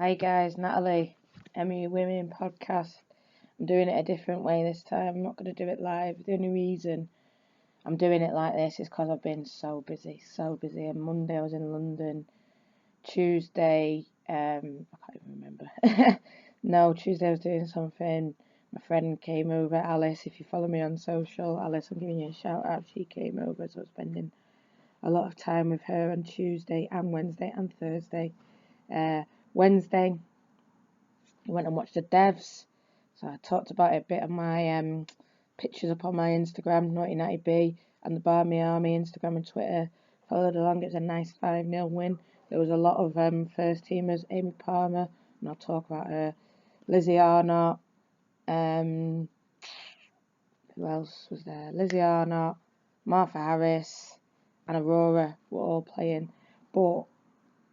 Hi guys, Natalie, Emmy Women podcast. I'm doing it a different way this time. I'm not going to do it live. The only reason I'm doing it like this is because I've been so busy. On Monday I was in London. Tuesday, I can't even remember. No, Tuesday I was doing something. My friend came over, Alice. If you follow me on social, Alice, I'm giving you a shout out. She came over, so I was spending a lot of time with her on Tuesday and Wednesday and Thursday. Wednesday, I went and watched the Devs. So I talked about it a bit on my pictures up on my Instagram, Naughty Natty B, and the Barmy Army Instagram and Twitter. Followed along. It was a nice 5-0 win. There was a lot of first teamers. Aimee Palmer, and I'll talk about her. Lizzie Arnott. Who else was there? Lizzie Arnott, Martha Harris, and Aurora were all playing. But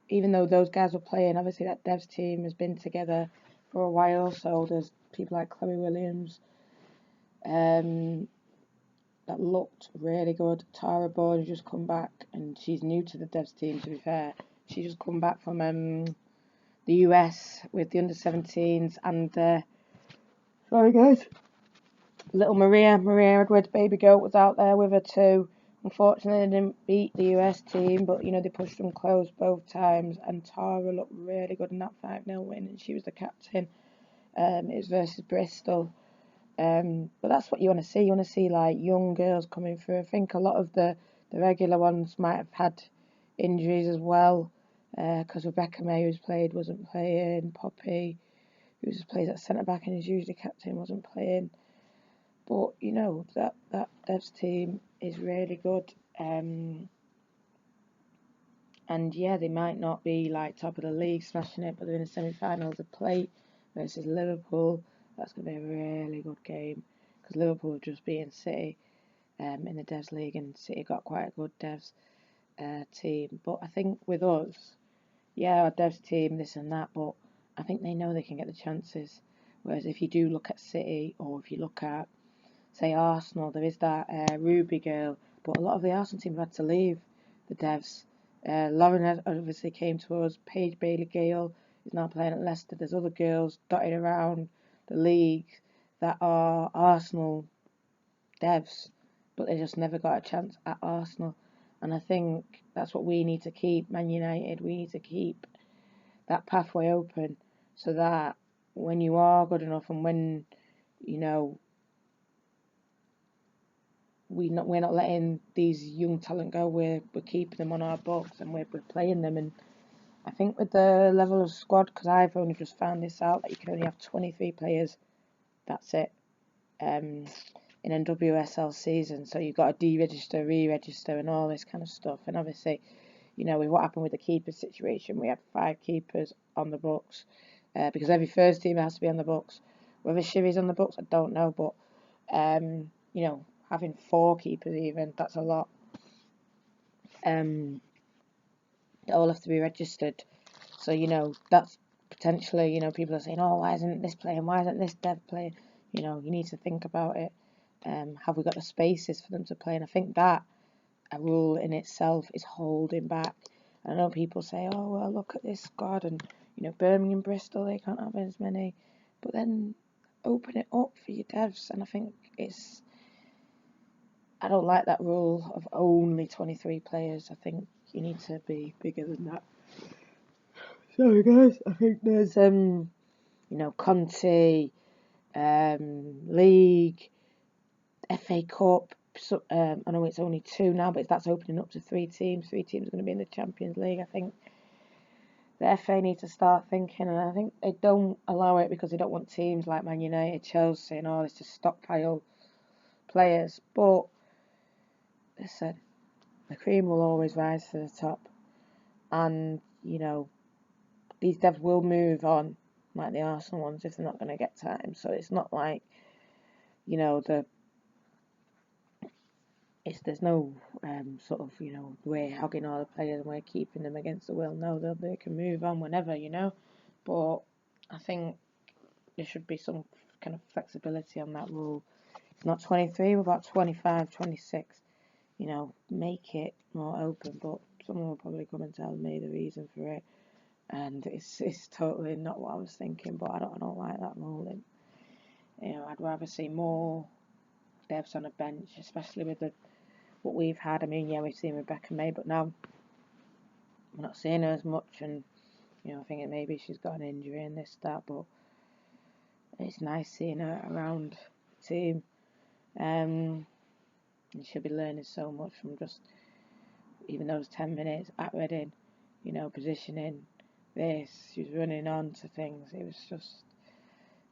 even though those guys were playing, obviously that Devs team has been together for a while, so there's people like Chloe Williams that looked really good. Tara Bourne has just come back, and she's new to the Devs team, to be fair. She's just come back from the US with the under-17s, and sorry guys, little Maria Edwards, baby goat, was out there with her too. Unfortunately, they didn't beat the US team, but they pushed them close both times, and Tara looked really good in that 5-0 win, and she was the captain. It was versus Bristol. But that's what you want to see. You want to see like young girls coming through. I think a lot of the regular ones might have had injuries as well, because Rebecca May, who's played, wasn't playing. Poppy, who just plays at centre back and is usually captain, wasn't playing. But that Devs team is really good. And yeah, they might not be like top of the league smashing it, but they're in the semi-finals of play versus Liverpool. That's going to be a really good game, because Liverpool have just beaten City in the Devs League, and City got quite a good Devs team. But I think with us, yeah, our Devs team, this and that, but I think they know they can get the chances. Whereas if you do look at City, or if you look at, say, Arsenal, there is that Ruby girl, but a lot of the Arsenal team have had to leave the Devs. Lauren obviously came to us. Paige Bailey-Gale is now playing at Leicester. There's other girls dotted around the league that are Arsenal Devs, but they just never got a chance at Arsenal. And I think that's what we need to keep, Man United. We need to keep that pathway open, so that when you are good enough, and when we're not letting these young talent go, we're keeping them on our books, and we're playing them. And I think with the level of squad, because I've only just found this out, that you can only have 23 players. That's it. In a WSL season, so you've got to deregister, re-register, and all this kind of stuff. And obviously, with what happened with the keeper situation, we had 5 keepers on the books, because every first team has to be on the books. Whether Shiri's on the books, I don't know, but having 4 keepers even, that's a lot. They all have to be registered, so that's potentially, people are saying, oh, why isn't this playing, why isn't this Dev playing? You need to think about it. Have we got the spaces for them to play? And I think that a rule in itself is holding back. I know people say, oh, well, look at this squad, and Birmingham, Bristol, they can't have as many, but then open it up for your Devs. And I think I don't like that rule of only 23 players. I think you need to be bigger than that. Sorry guys, I think there's Conti, League, FA Cup. So, I know it's only 2 now, but that's opening up to 3 teams. 3 teams are going to be in the Champions League. I think the FA need to start thinking, and I think they don't allow it because they don't want teams like Man United, Chelsea, and all this to stockpile players. But listen, the cream will always rise to the top, and these devs will move on, like the Arsenal ones, if they're not going to get time. So it's not like there's no sort of we're hogging all the players and we're keeping them against the will. No, they can move on whenever, But I think there should be some kind of flexibility on that rule. It's not 23, we're about 25, 26. Make it more open. But someone will probably come and tell me the reason for it. and it's totally not what I was thinking. But I don't like that ruling. I'd rather see more devs on a bench, especially with what we've had. I mean, yeah, we've seen Rebecca May, but now we're not seeing her as much, and I think maybe she's got an injury and this, that, but it's nice seeing her around the team. And she'll be learning so much from just even those 10 minutes at Reading, positioning this, she was running on to things. It was just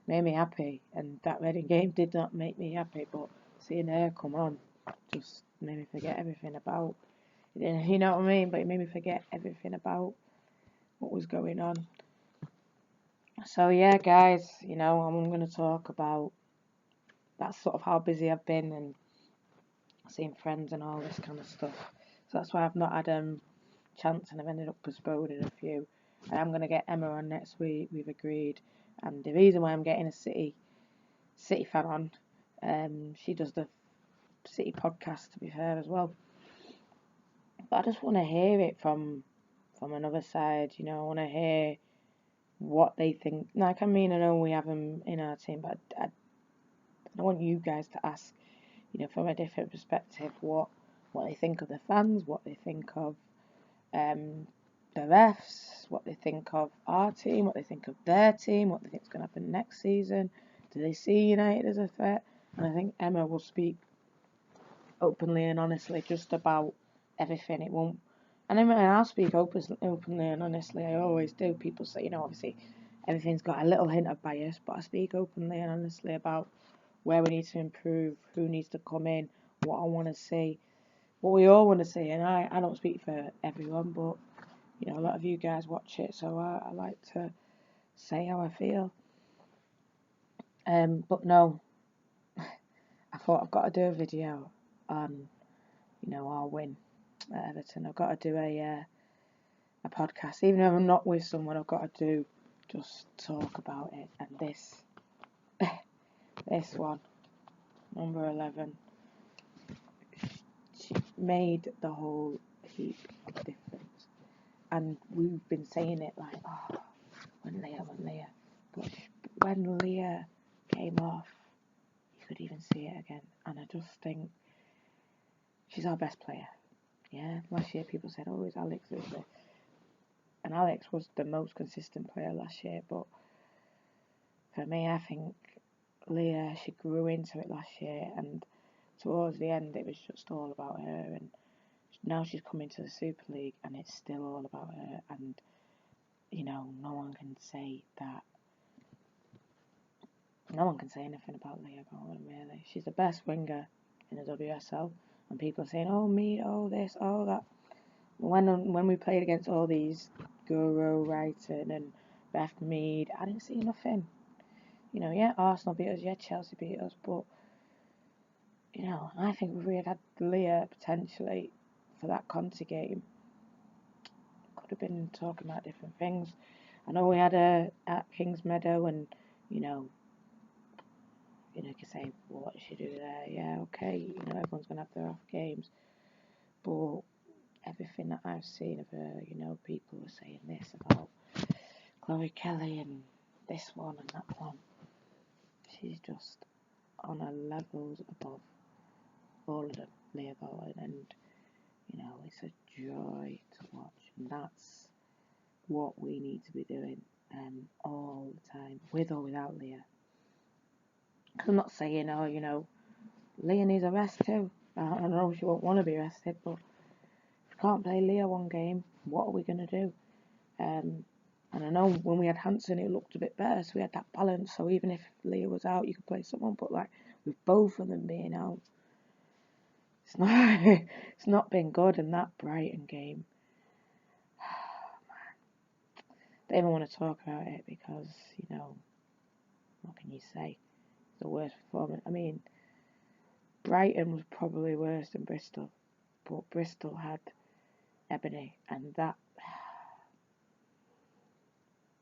made me happy, and that Reading game did not make me happy, but seeing her come on just made me forget everything about, you know what I mean, but it made me forget everything about what was going on. So yeah, guys, I'm going to talk about that's sort of how busy I've been and seeing friends and all this kind of stuff. So that's why I've not had chance, and I've ended up postponing a few. I am going to get Emma on next week, we've agreed, and the reason why I'm getting a City fan on, she does the City podcast, to be fair, as well. But I just want to hear it from another side, I want to hear what they think. Like, I know we have them in our team, but I want you guys to ask, from a different perspective, what they think of the fans, what they think of the refs, what they think of our team, what they think of their team, what they think is going to happen next season. Do they see United as a threat? And I think Emma will speak openly and honestly just about everything. It won't. And I mean, I'll speak openly and honestly. I always do. People say, obviously, everything's got a little hint of bias, but I speak openly and honestly about where we need to improve, who needs to come in, what I want to see, what we all want to see. And I don't speak for everyone, but a lot of you guys watch it, so I like to say how I feel. But no, I thought I've got to do a video on, our win at Everton. I've got to do a podcast, even if I'm not with someone. I've got to just talk about it. And this one, number 11, she made the whole heap of difference. And we've been saying it like, oh, when Leah. But when Leah came off, you could even see it again. And I just think she's our best player. Yeah, last year people said, oh, it's Alex. And Alex was the most consistent player last year. But for me, I think Leah, she grew into it last year. And towards the end, it was just all about her. And now she's coming to the Super League, and it's still all about her. And, no one can say that. No one can say anything about Leah Galton, really. She's the best winger in the WSL. And people are saying, oh, me, oh, this, oh, that. When we played against all these Guru, Wrighton and Beth Mead, I didn't see nothing. Yeah, Arsenal beat us, yeah, Chelsea beat us, but, I think if we had Leah potentially for that Conti game, could have been talking about different things. I know we had her at Kings Meadow, and, you can say, well, what does she do there? Yeah, okay, everyone's going to have their off games, but everything that I've seen of her, people are saying this about Chloe Kelly and this one and that one. She's just on a levels above all of them, Leah Galton, and it's a joy to watch, and that's what we need to be doing all the time, with or without Leah. I'm not saying, Leah needs a rest too. I know she won't want to be rested, but if we can't play Leah one game, what are we going to do? And I know when we had Hanson, it looked a bit better, so we had that balance. So even if Leah was out, you could play someone. But with both of them being out, it's not been good. And that Brighton game, don't even want to talk about it because what can you say? It's the worst performance. I mean, Brighton was probably worse than Bristol, but Bristol had Ebony, and that.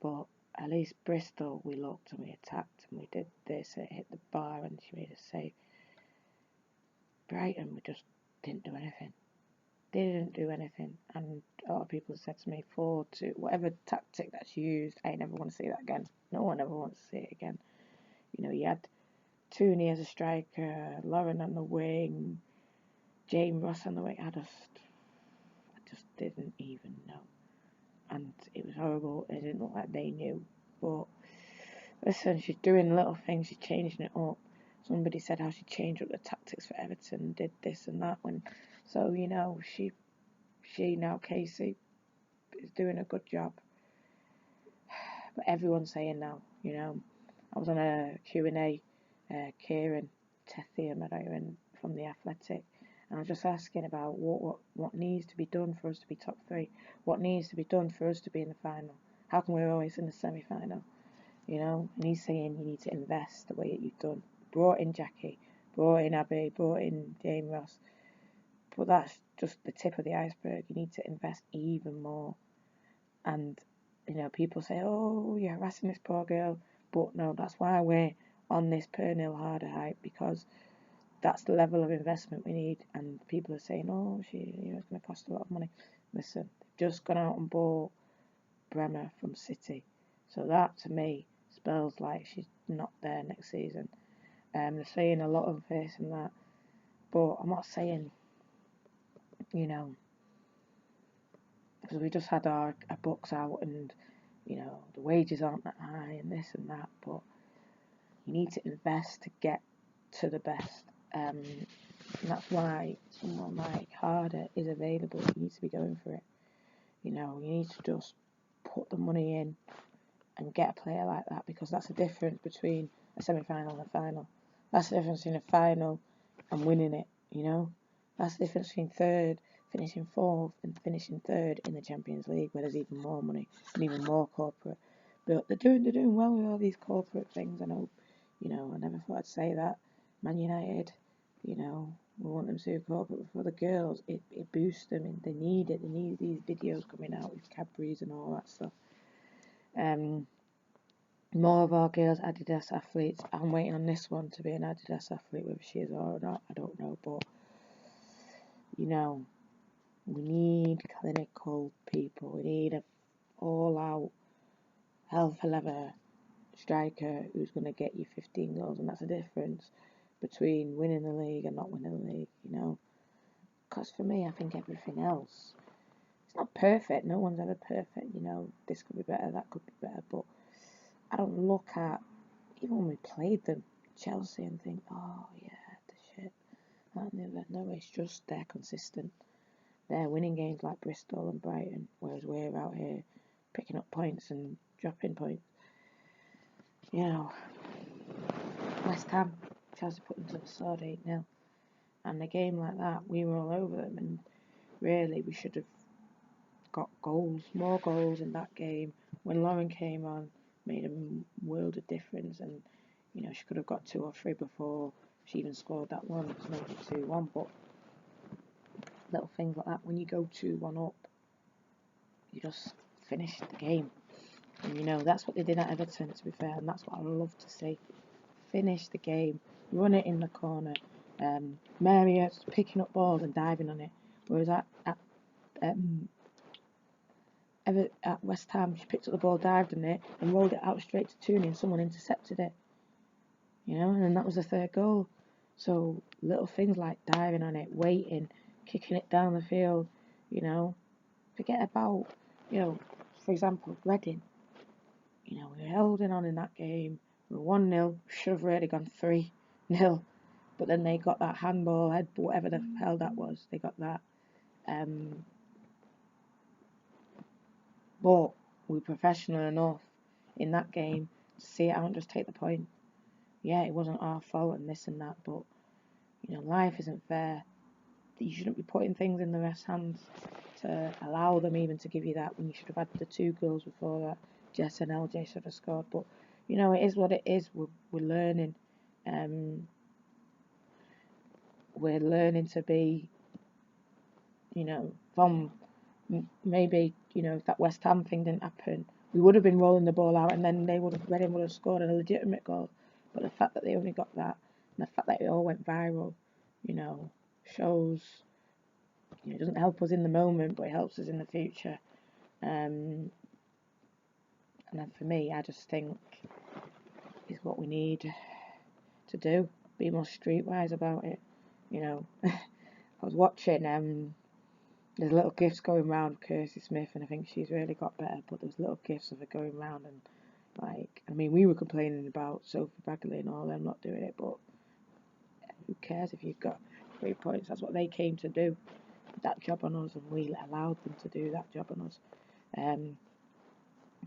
But at least Bristol, we looked and we attacked and we did this, it hit the bar and she made a save. Brighton, we just didn't do anything. didn't do anything. And a lot of people said to me, 4-2, whatever tactic that's used, I never want to see that again. No one ever wants to see it again. You know, you had Tooney as a striker, Lauren on the wing, James Ross on the wing. I just didn't even know. And it was horrible. It didn't look like they knew. But listen, she's doing little things, she's changing it up. Somebody said how she changed up the tactics for Everton, did this and that. So, you know, she now, Casey, is doing a good job. But everyone's saying now, you know, I was on a Q&A, Kieran Tethier from The Athletic, and I was just asking about what needs to be done for us to be top 3, what needs to be done for us to be in the final. How come we're always in the semi-final, you know? And he's saying you need to invest the way that you've done. Brought in Jackie, brought in Abby, brought in James Ross, but that's just the tip of the iceberg. You need to invest even more. And, you know, people say, oh, you're harassing this poor girl. But no, that's why we're on this per nil harder hype, because that's the level of investment we need. And people are saying, oh, it's going to cost a lot of money. Listen, they've just gone out and bought Bremer from City. So that, to me, spells like she's not there next season. They're saying a lot of this and that. But I'm not saying, you know, because we just had our books out and, you know, the wages aren't that high and this and that, but you need to invest to get to the best. And that's why someone like Harder is available. You need to be going for it. You know, you need to just put the money in and get a player like that, because that's the difference between a semi-final and a final. That's the difference between a final and winning it, you know. That's the difference between finishing 4th and finishing 3rd in the Champions League, where there's even more money and even more corporate. But they're doing well with all these corporate things. I know, you know, I never thought I'd say that. Man United, you know, we want them to do corporate, but for the girls, it boosts them, and they need it. They need these videos coming out with Cadbury's and all that stuff. More of our girls Adidas athletes. I'm waiting on this one to be an Adidas athlete, whether she is or not, I don't know, but, you know, we need clinical people. We need an all-out, hell for leather striker who's going to get you 15 goals, and that's the difference between winning the league and not winning the league, you know. Because for me, I think everything else, it's not perfect. No one's ever perfect, you know. This could be better, that could be better, but I don't look at, even when we played them, Chelsea, and think, oh yeah, the shit. No, it's just they're consistent. They're winning games like Bristol and Brighton, whereas we're out here picking up points and dropping points. You know, West Ham, Chelsea put them to the sword 8-0. And a game like that, we were all over them, and really we should have got more goals in that game. When Lauren came on, made a world of difference, and, you know, she could have got 2 or 3 before she even scored that one. It's made it 2-1, but little things like that, when you go 2-1 up, you just finish the game. And, you know, that's what they did at Everton, to be fair, and that's what I love to see. Finish the game, run it in the corner. Mary's picking up balls and diving on it, whereas at West Ham, she picked up the ball, dived on it, and rolled it out straight to Tooney, and someone intercepted it. You know, and that was the 3rd goal. So little things like diving on it, waiting, kicking it down the field, you know. Forget about, you know, for example, Reading. You know, we were holding on in that game. We were 1-0, should have really gone 3-0. But then they got that handball, whatever the hell that was. They got that. But we were professional enough in that game to see it out and just take the point. Yeah, it wasn't our fault and this and that, but, you know, life isn't fair. You shouldn't be putting things in the ref's hands to allow them even to give you that, when you should have had the 2 goals before that. Jess and LJ should have scored, but, you know, it is what it is. We're learning. We're learning to be, you know, from maybe, you know, if that West Ham thing didn't happen, we would have been rolling the ball out, and then Reading would have scored a legitimate goal. But the fact that they only got that, and the fact that it all went viral, you know, shows It doesn't help us in the moment, but it helps us in the future. And then for me, I just think it's what we need to do. Be more streetwise about it. I was watching, there's little gifs going round of Kirsty Smith, and I think she's really got better, but there's little gifs of her going round, and we were complaining about Sophie Bagley and all them not doing it, but who cares if you've got 3 points? That's what they came to do, that job on us, and we allowed them to do that job on us.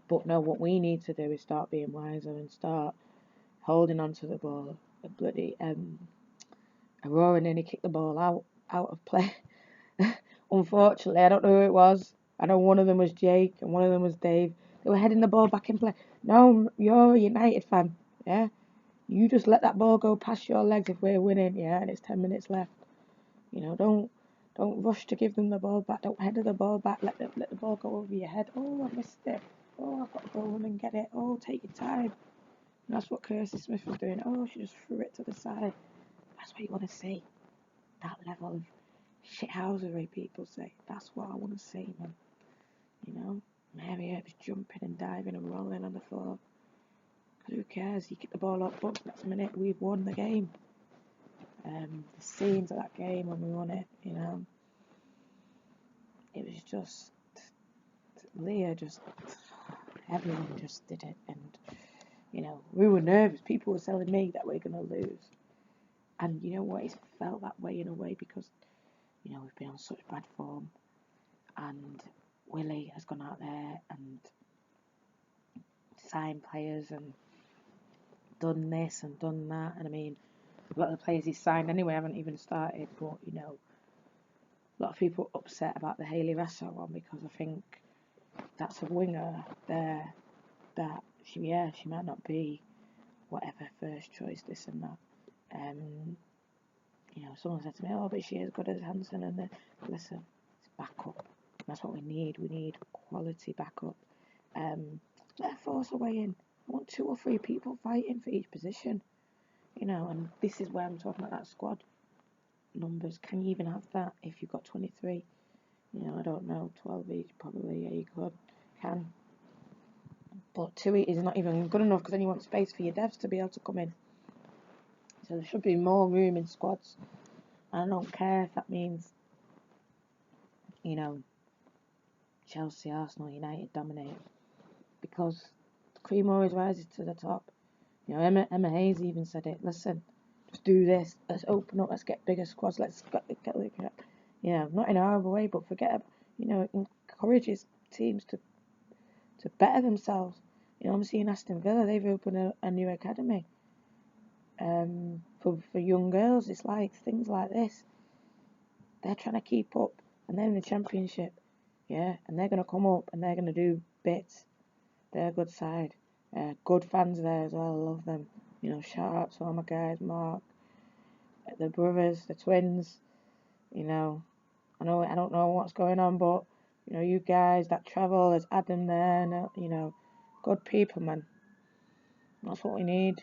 But no, what we need to do is start being wiser and start holding on to the ball. Aurora nearly kicked the ball out of play. Unfortunately, I don't know who it was. I know one of them was Jake and one of them was Dave. They were heading the ball back in play. No, you're a United fan, yeah? You just let that ball go past your legs if we're winning, yeah, and it's 10 minutes left. Don't rush to give them the ball back. Don't header the ball back. Let the ball go over your head. Oh, I missed it. Oh, I've got to go run and get it. Oh, take your time. And that's what Kirsty Smith was doing. Oh, she just threw it to the side. That's what you want to see. That level of shithousery, people say. That's what I want to see, man. Mary Earp was jumping and diving and rolling on the floor. Because who cares? You get the ball up, but next minute we've won the game. The scenes of that game when we won it, it was just Leah, everyone just did it, and we were nervous. People were telling me that we're gonna lose, and you know what? It's felt that way in a way because we've been on such bad form, and Willie has gone out there and signed players and done this and done that, and a lot of the players he's signed anyway haven't even started, but a lot of people are upset about the Hayley Raso one because I think that's a winger there that she might not be whatever first choice, this and that. Someone said to me, oh, but she is good as Hanson, and listen, it's backup. That's what we need. We need quality backup. Let her force her way in. I want 2 or 3 people fighting for each position. And this is where I'm talking about that squad numbers. Can you even have that if you've got 23? I don't know, 12 each probably. Yeah, you can. But 2 is not even good enough because then you want space for your devs to be able to come in. So there should be more room in squads. I don't care if that means, Chelsea, Arsenal, United dominate, because the cream always rises to the top. Emma Hayes even said it. Listen, just do this. Let's open up. Let's get bigger squads. Let's get not in a horrible way, but it encourages teams to better themselves. I'm seeing Aston Villa. They've opened a new academy for young girls. It's like things like this. They're trying to keep up, and they're in the Championship, yeah, and they're going to come up and they're going to do bits. They're a good side. Good fans there as well. I love them. Shout out to all my guys, Mark, the brothers, the twins. I don't know what's going on, but you guys that travel, there's Adam there, and good people, man. That's what we need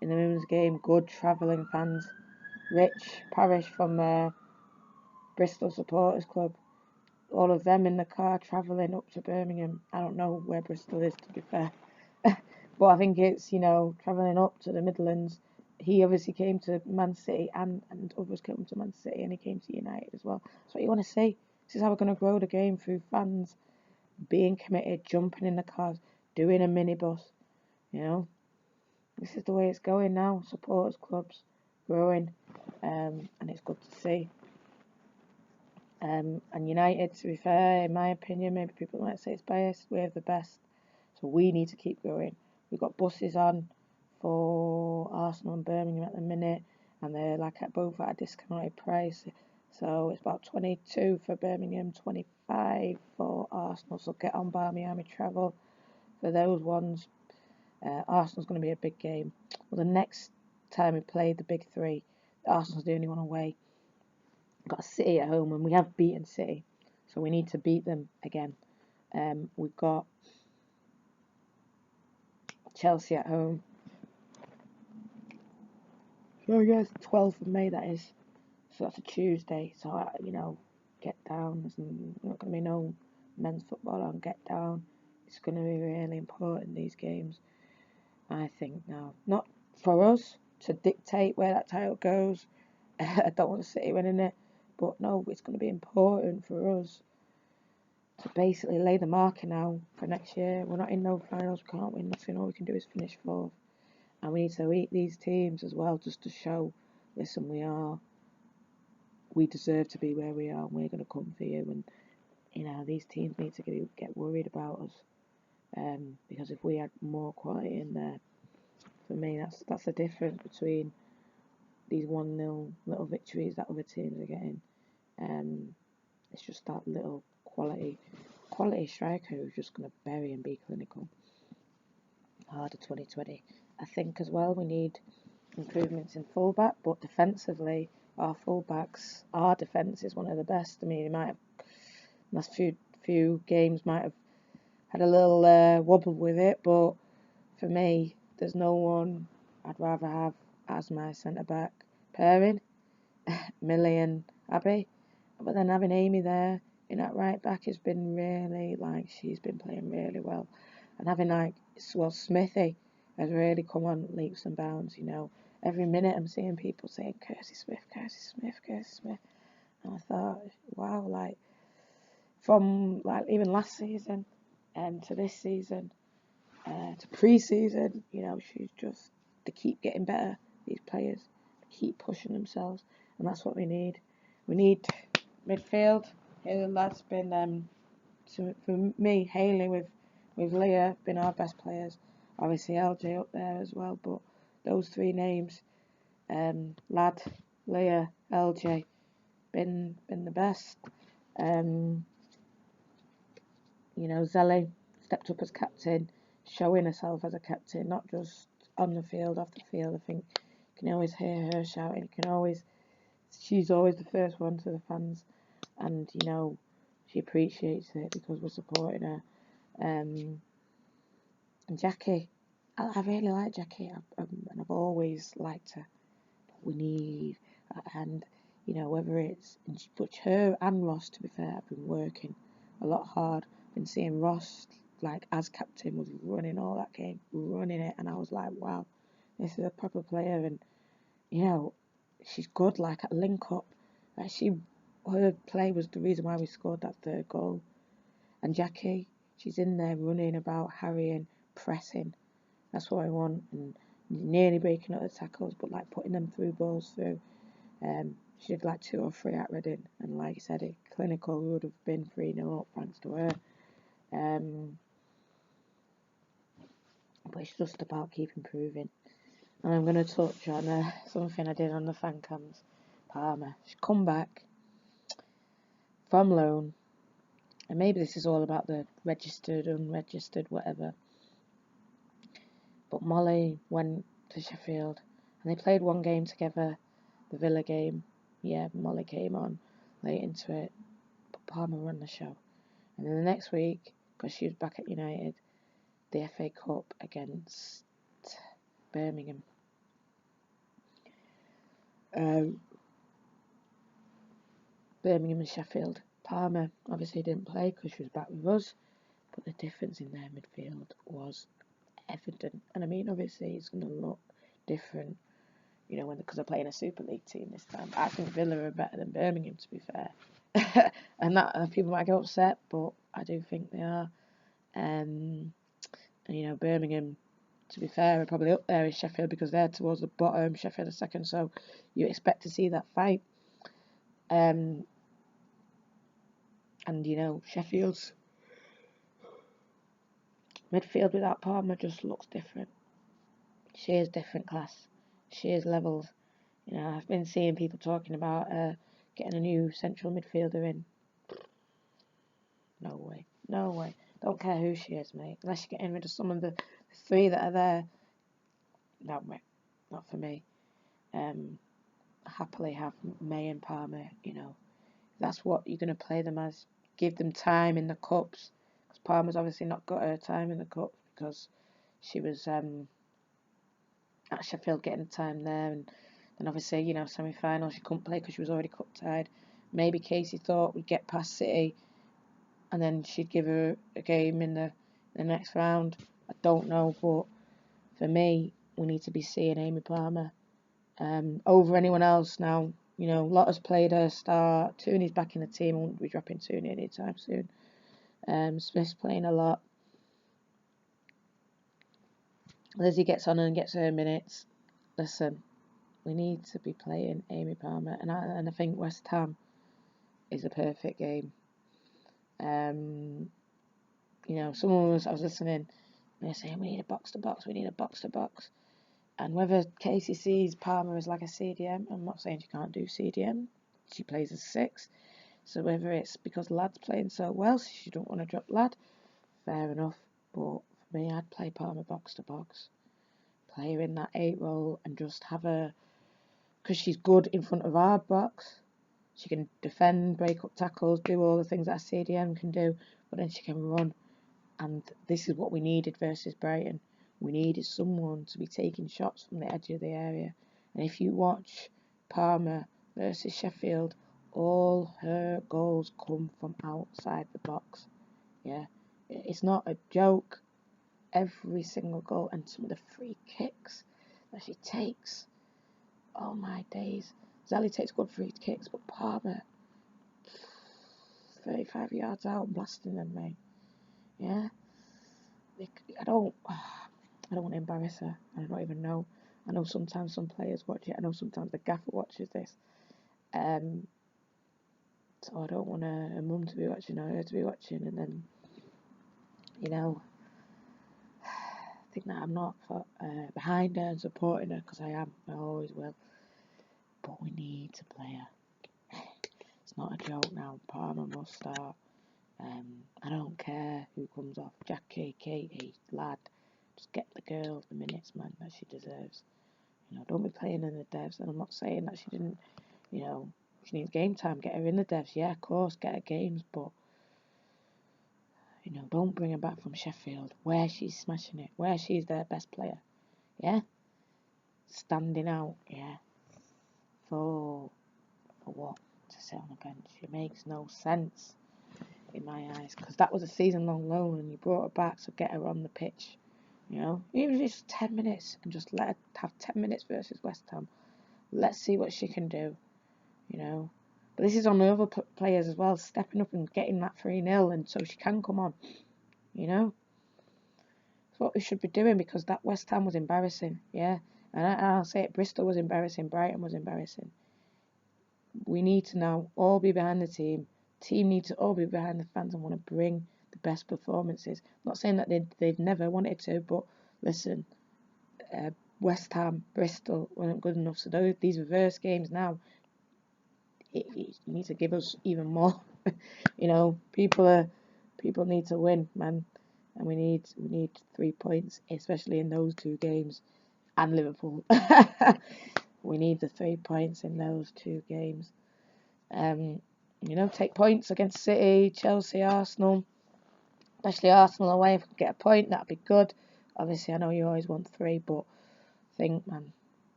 in the women's game. Good travelling fans. Rich Parish from Bristol Supporters Club. All of them in the car travelling up to Birmingham. I don't know where Bristol is, to be fair. But I think it's, travelling up to the Midlands. He obviously came to Man City and others came to Man City, and he came to United as well. That's what you want to see. This is how we're going to grow the game, through fans being committed, jumping in the cars, doing a minibus. This is the way it's going now. Supporters clubs growing, and it's good to see. And United, to be fair, in my opinion, maybe people might say it's biased, we have the best, so we need to keep going. We've got buses on for Arsenal and Birmingham at the minute, and they're both at a discounted price, so it's about 22 for Birmingham, 25 for Arsenal, so get on Barmy Army Travel for those ones. Arsenal's going to be a big game. Well, the next time we play the big 3, Arsenal's the only one away. Got City at home, and we have beaten City, so we need to beat them again. We've got Chelsea at home. So I guess 12th of May that is. So that's a Tuesday. So get down. There's not going to be no men's football on get down. It's going to be really important, these games, I think now. Not for us to dictate where that title goes. I don't want City winning it, but no, it's going to be important for us to basically lay the marker now for next year. We're not in no finals, we can't win nothing. All we can do is finish fourth. And we need to beat these teams as well, just to show, listen, we deserve to be where we are, and we're going to come for you. And, you know, these teams need to get worried about us. Because if we had more quality in there, for me, that's the difference between these 1-0 little victories that other teams are getting. It's just that little quality striker who's just going to bury and be clinical. Harder 2020. I think as well we need improvements in fullback, but defensively, our defence is one of the best. I mean, it might have, last few games might have had a little wobble with it, but for me, there's no one I'd rather have as my centre-back pairing, Millie and Abby. But then having Aimee there in that right back has been really, she's been playing really well. And having, Smithy has really come on leaps and bounds, you know. Every minute I'm seeing people saying, Kirsty Smith, Kirsty Smith, Kirsty Smith. And I thought, wow, from, even last season to this season, to pre-season, you know, they keep getting better, these players. They keep pushing themselves. And that's what we need. We need midfield. Here the lads been, for me, Hayley with Leah been our best players. Obviously LJ up there as well, but those three names, Lad, Leah, LJ, been the best. You know, Zelly stepped up as captain, showing herself as a captain, not just on the field, off the field. I think you can always hear her shouting. She's always the first one to the fans, and you know, she appreciates it because we're supporting her. And Jackie, I really like Jackie, and I've always liked her. But we need, and you know, whether it's, but her and Ross, to be fair, have been working a lot hard. Been seeing Ross, as captain, was running all that game, running it, and I was like, wow, this is a proper player. And you know, she's good, at link up. Her play was the reason why we scored that third goal. And Jackie, she's in there running about, harrying, pressing. That's what I want. And nearly breaking up the tackles, but putting them through balls through. She did 2 or 3 at Reading, and like I said, clinical would have been 3-0 up thanks to her. But it's just about keep improving. And I'm going to touch on something I did on the fan cams. Palmer, she's come back from loan, and maybe this is all about the registered, unregistered, whatever. But Molly went to Sheffield, and they played one game together, the Villa game. Yeah, Molly came on late into it, but Palmer ran the show. And then the next week, because she was back at United, the FA Cup against Birmingham. Birmingham and Sheffield. Palmer obviously didn't play because she was back with us, but the difference in their midfield was evident. And I mean, obviously it's going to look different, you know, because they're playing a Super League team this time. I think Villa are better than Birmingham, to be fair. and people might get upset, but I do think they are. And you know, Birmingham, to be fair, are probably up there with Sheffield because they're towards the bottom. Sheffield are second, so you expect to see that fight. And you know, Sheffield's midfield without Palmer just looks different. She is different class. She is levels. You know, I've been seeing people talking about getting a new central midfielder in. No way. No way. Don't care who she is, mate. Unless you're getting rid of some of the 3 that are there. No, mate. Not for me. Happily have May and Palmer, you know. That's what you're going to play them as. Give them time in the cups. Because Palmer's obviously not got her time in the cups because she was at Sheffield getting time there. And then obviously, you know, semi-final, she couldn't play because she was already cup tied. Maybe Casey thought we'd get past City and then she'd give her a game in the next round. I don't know, but for me, we need to be seeing Aimee Palmer over anyone else now. You know, Lotta's played her start. Tooney's back in the team. I won't be dropping Tooney anytime soon. Smith's playing a lot. Lizzie gets on and gets her minutes. Listen, we need to be playing Aimee Palmer, and I think West Ham is a perfect game. You know, I was listening, and they're saying we need a box to box, and whether Casey sees Palmer as like a CDM, I'm not saying she can't do CDM. She plays as 6, so whether it's because Lad's playing so well, so she don't want to drop Lad, fair enough. But for me, I'd play Palmer box to box, play her in that 8 role, and just have her, because she's good in front of our box. She can defend, break up tackles, do all the things that a CDM can do, but then she can run. And this is what we needed versus Brighton. We needed someone to be taking shots from the edge of the area. And if you watch Palmer versus Sheffield, all her goals come from outside the box. Yeah, it's not a joke. Every single goal, and some of the free kicks that she takes. Oh my days. Zelly takes good free kicks, but Palmer, 35 yards out, blasting them, mate. Yeah. I don't want to embarrass her. I don't even know. I know sometimes some players watch it. I know sometimes the gaffer watches this. So I don't want her mum to be watching or her to be watching, and then, you know, think that I'm not behind her and supporting her, because I am. I always will. But we need to play her. It's not a joke now. Palmer must start. I don't care who comes off. Jackie, Katie, Lad. Just get the girl the minutes, man, that she deserves. You know, don't be playing in the devs. And I'm not saying that she didn't, you know, she needs game time. Get her in the devs. Yeah, of course, get her games. But, you know, don't bring her back from Sheffield, where she's smashing it, where she's their best player. Yeah? Standing out, yeah. For what? To sit on a bench. It makes no sense in my eyes, because that was a season-long loan and you brought her back, so get her on the pitch. You know, even if it's just 10 minutes, and just let her have 10 minutes versus West Ham. Let's see what she can do, you know. But this is on the other players as well, stepping up and getting that 3-0, and so she can come on, you know. That's what we should be doing, because that West Ham was embarrassing, yeah. And I'll say it, Bristol was embarrassing, Brighton was embarrassing. We need to now all be behind the team. Team needs to all be behind the fans and want to bring the best performances. I'm not saying that they've never wanted to, but listen, West Ham, Bristol weren't good enough. So these reverse games now, you need to give us even more. You know, people need to win, man, and we need 3 points, especially in those 2 games, and Liverpool. We need the 3 points in those 2 games. You know, take points against City, Chelsea, Arsenal, especially Arsenal away. If we get a point, that'd be good. Obviously, I know you always want 3, but think, man,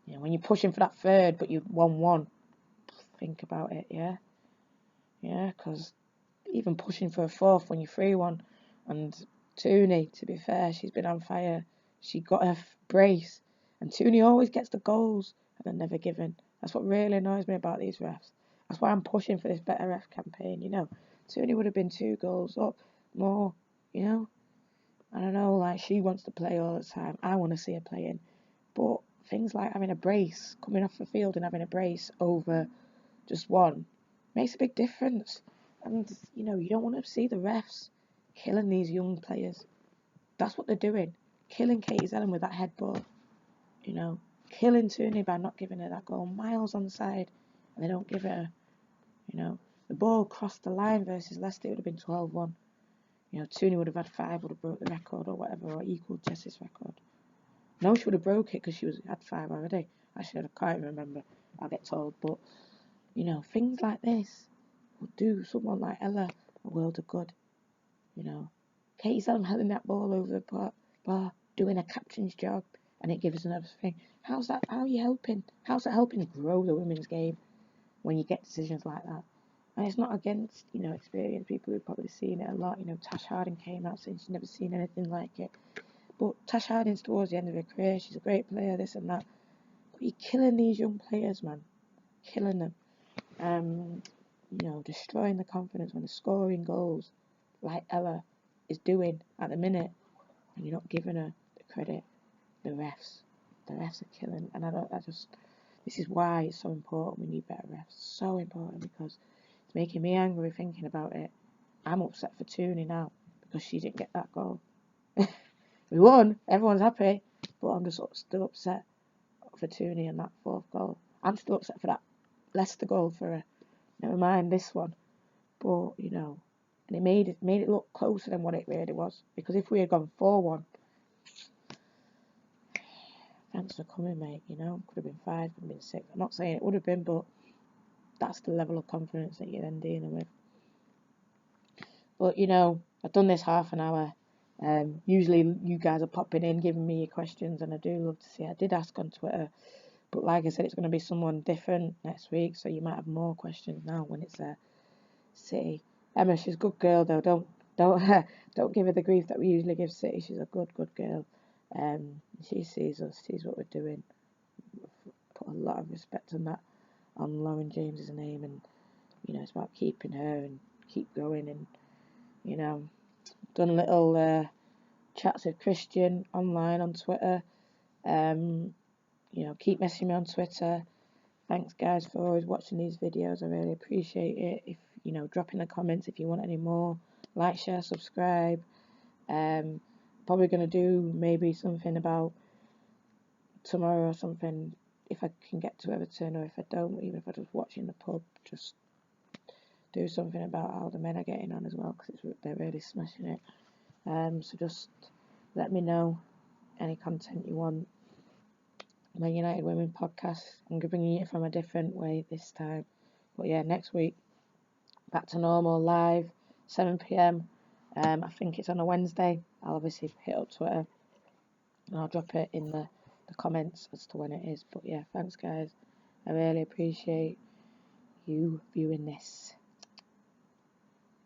you know, when you're pushing for that 3rd, but you've 1-1, think about it, yeah? Yeah, because even pushing for a 4th when you're 3-1, and Tooney, to be fair, she's been on fire. She got her brace, and Tooney always gets the goals, and they're never given. That's what really annoys me about these refs. That's why I'm pushing for this better ref campaign, you know. Tooney would have been 2 goals up more, you know. I don't know, like, she wants to play all the time. I want to see her playing. But things like having a brace, coming off the field and having a brace over just one, makes a big difference. And, you know, you don't want to see the refs killing these young players. That's what they're doing. Killing Katie Zellin with that head ball. You know, killing Tooney by not giving her that goal. Miles on the side, and they don't give it her. You know, the ball crossed the line versus Leicester, it would have been 12-1. You know, Tooney would have had 5, would have broke the record or whatever, or equalled Jess's record. No, she would have broke it because she had 5 already. Actually, I can't even remember. I'll get told. But, you know, things like this will do someone like Ella a world of good. You know, Katie Zellin holding that ball over the bar, doing a captain's job, and it gives us another thing. How's that? How are you helping? How's that helping grow the women's game? when you get decisions like that. And it's not against, experienced people who've probably seen it a lot. Tash Harding came out saying she's never seen anything like it. But Tash Harding's towards the end of her career. She's a great player, this and that. But you're killing these young players, man. Killing them. Destroying the confidence when they're scoring goals like Ella is doing at the minute. And you're not giving her the credit. The refs are killing. And this is why it's so important we need better refs. So important, because it's making me angry thinking about it. I'm upset for Tooney now because she didn't get that goal. We won, everyone's happy, but I'm just still upset for Tooney and that fourth goal. I'm still upset for that Leicester goal for her. Never mind this one. But, and it made it look closer than what it really was. Because if we had gone 4-1, thanks for coming, mate, could have been 5, could have been 6. I'm not saying it would have been, but that's the level of confidence that you're then dealing with. But, I've done this half an hour. Usually you guys are popping in, giving me your questions, and I do love to see. I did ask on Twitter, but like I said, it's going to be someone different next week, so you might have more questions now when it's City. Emma, she's a good girl though. Don't give her the grief that we usually give City. She's a good girl. She sees us, sees what we're doing. Put a lot of respect on Lauren James's name, and it's about keeping her and keep going, and done little chats with Christian online on Twitter. Keep messaging me on Twitter. Thanks guys for always watching these videos. I really appreciate it. If drop in the comments if you want any more. Like, share, subscribe. Probably gonna do maybe something about tomorrow or something if I can get to Everton, or if I don't, even if I just watch in the pub, just do something about how the men are getting on as well, because they're really smashing it. So just let me know any content you want. My United Women podcast, I'm bringing it from a different way this time. But yeah, next week, back to normal, live, 7 p.m. I think it's on a Wednesday. I'll obviously hit up Twitter and I'll drop it in the comments as to when it is. But yeah, thanks guys. I really appreciate you viewing this.